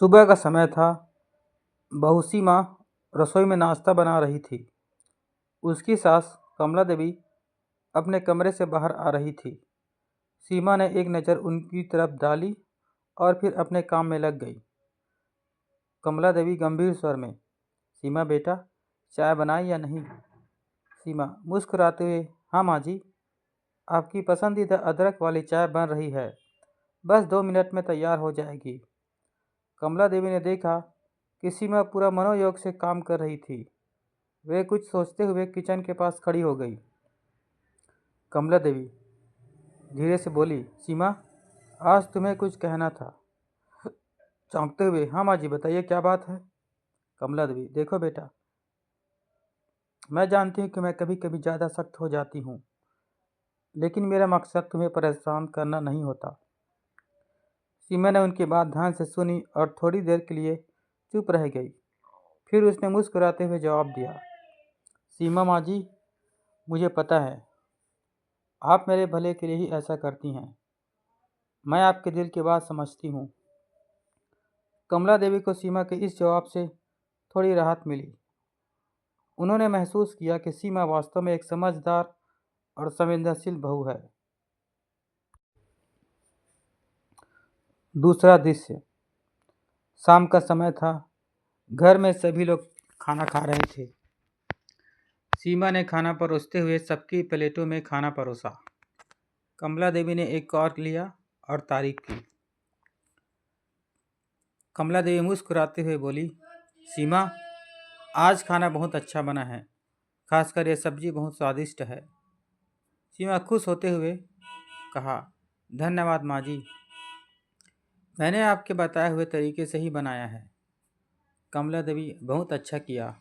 सुबह का समय था। बहू सीमा रसोई में नाश्ता बना रही थी। उसकी सास कमला देवी अपने कमरे से बाहर आ रही थी। सीमा ने एक नज़र उनकी तरफ डाली और फिर अपने काम में लग गई। कमला देवी गंभीर स्वर में, सीमा बेटा, चाय बनाई या नहीं? सीमा मुस्कुराते हुए, हाँ माँ जी, आपकी पसंदीदा अदरक वाली चाय बन रही है, बस 2 मिनट में तैयार हो जाएगी। कमला देवी ने देखा कि सीमा पूरा मनोयोग से काम कर रही थी। वे कुछ सोचते हुए किचन के पास खड़ी हो गई। कमला देवी धीरे से बोली, सीमा, आज तुम्हें कुछ कहना था। चौंकते हुए, हाँ माँ जी, बताइए क्या बात है? कमला देवी, देखो बेटा, मैं जानती हूँ कि मैं कभी कभी ज़्यादा सख्त हो जाती हूँ, लेकिन मेरा मकसद तुम्हें परेशान करना नहीं होता। सीमा ने उनकी बात ध्यान से सुनी और थोड़ी देर के लिए चुप रह गई। फिर उसने मुस्कुराते हुए जवाब दिया, सीमा माँ जी, मुझे पता है आप मेरे भले के लिए ही ऐसा करती हैं। मैं आपके दिल की बात समझती हूँ। कमला देवी को सीमा के इस जवाब से थोड़ी राहत मिली। उन्होंने महसूस किया कि सीमा वास्तव में एक समझदार और संवेदनशील बहू है। दूसरा दृश्य, शाम का समय था। घर में सभी लोग खाना खा रहे थे। सीमा ने खाना परोसते हुए सबकी प्लेटों में खाना परोसा। कमला देवी ने एक कौर लिया और तारीफ की। कमला देवी मुस्कुराते हुए बोली, सीमा, आज खाना बहुत अच्छा बना है, खासकर यह सब्जी बहुत स्वादिष्ट है। सीमा खुश होते हुए कहा, धन्यवाद माँ जी, मैंने आपके बताए हुए तरीके से ही बनाया है। कमला देवी, बहुत अच्छा किया।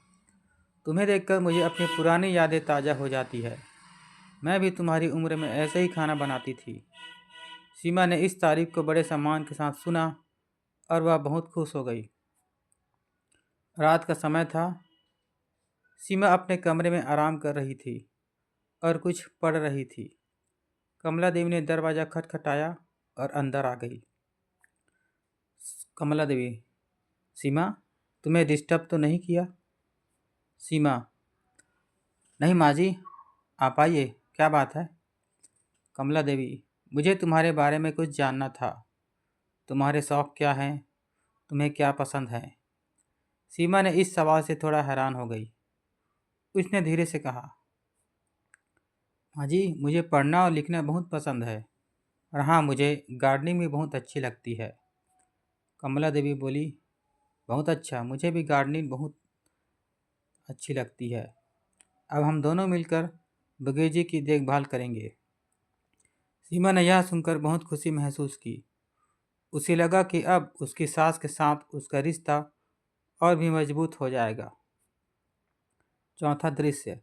तुम्हें देखकर मुझे अपनी पुरानी यादें ताज़ा हो जाती है। मैं भी तुम्हारी उम्र में ऐसे ही खाना बनाती थी। सीमा ने इस तारीफ को बड़े सम्मान के साथ सुना और वह बहुत खुश हो गई। रात का समय था। सीमा अपने कमरे में आराम कर रही थी और कुछ पढ़ रही थी। कमला देवी ने दरवाज़ा खटखटाया और अंदर आ गई। कमला देवी, सीमा, तुम्हें डिस्टर्ब तो नहीं किया? सीमा, नहीं माँ जी, आप आइए, क्या बात है? कमला देवी, मुझे तुम्हारे बारे में कुछ जानना था। तुम्हारे शौक़ क्या हैं? तुम्हें क्या पसंद है? सीमा ने इस सवाल से थोड़ा हैरान हो गई। उसने धीरे से कहा, हाँ जी, मुझे पढ़ना और लिखना बहुत पसंद है, और हाँ, मुझे गार्डनिंग भी बहुत अच्छी लगती है। कमला देवी बोली, बहुत अच्छा, मुझे भी गार्डनिंग बहुत अच्छी लगती है। अब हम दोनों मिलकर बगीचे की देखभाल करेंगे। सीमा ने यह सुनकर बहुत खुशी महसूस की। उसे लगा कि अब उसकी सास के साथ उसका रिश्ता और भी मजबूत हो जाएगा। चौथा दृश्य,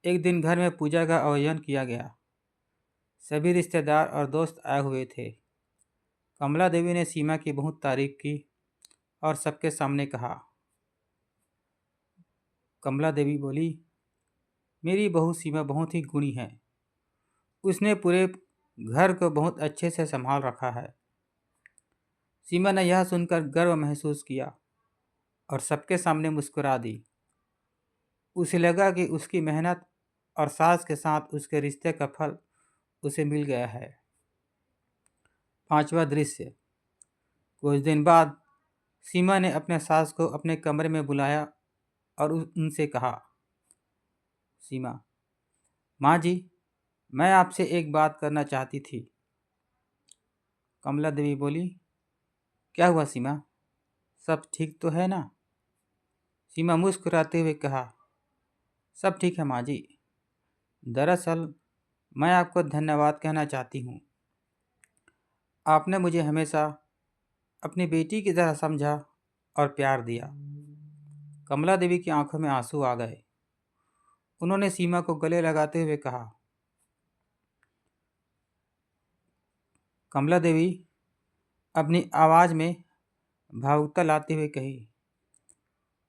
एक दिन घर में पूजा का आयोजन किया गया। सभी रिश्तेदार और दोस्त आए हुए थे। कमला देवी ने सीमा की बहुत तारीफ की और सबके सामने कहा। कमला देवी बोली, मेरी बहू सीमा बहुत ही गुणी है। उसने पूरे घर को बहुत अच्छे से संभाल रखा है। सीमा ने यह सुनकर गर्व महसूस किया और सबके सामने मुस्कुरा दी। उसे लगा कि उसकी मेहनत और सास के साथ उसके रिश्ते का फल उसे मिल गया है। पांचवा दृश्य, कुछ दिन बाद सीमा ने अपने सास को अपने कमरे में बुलाया और उनसे कहा, सीमा, माँ जी, मैं आपसे एक बात करना चाहती थी। कमला देवी बोली, क्या हुआ सीमा, सब ठीक तो है ना? सीमा मुस्कुराते हुए कहा, सब ठीक है माँ जी। दरअसल मैं आपको धन्यवाद कहना चाहती हूँ। आपने मुझे हमेशा अपनी बेटी की तरह समझा और प्यार दिया। कमला देवी की आंखों में आंसू आ गए। उन्होंने सीमा को गले लगाते हुए कहा, कमला देवी अपनी आवाज़ में भावुकता लाते हुए कही,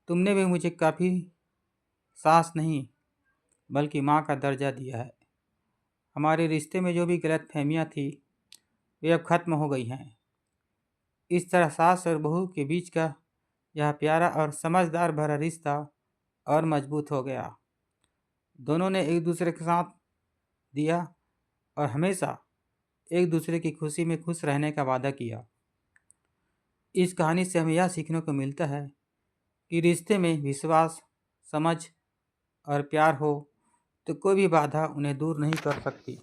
तुमने भी मुझे काफ़ी सास नहीं बल्कि माँ का दर्जा दिया है। हमारे रिश्ते में जो भी गलतफहमियाँ थी वे अब खत्म हो गई हैं। इस तरह सास और बहू के बीच का यह प्यारा और समझदार भरा रिश्ता और मजबूत हो गया। दोनों ने एक दूसरे के साथ दिया और हमेशा एक दूसरे की खुशी में खुश रहने का वादा किया। इस कहानी से हमें यह सीखने को मिलता है कि रिश्ते में विश्वास, समझ और प्यार हो तो कोई भी बाधा उन्हें दूर नहीं कर सकती।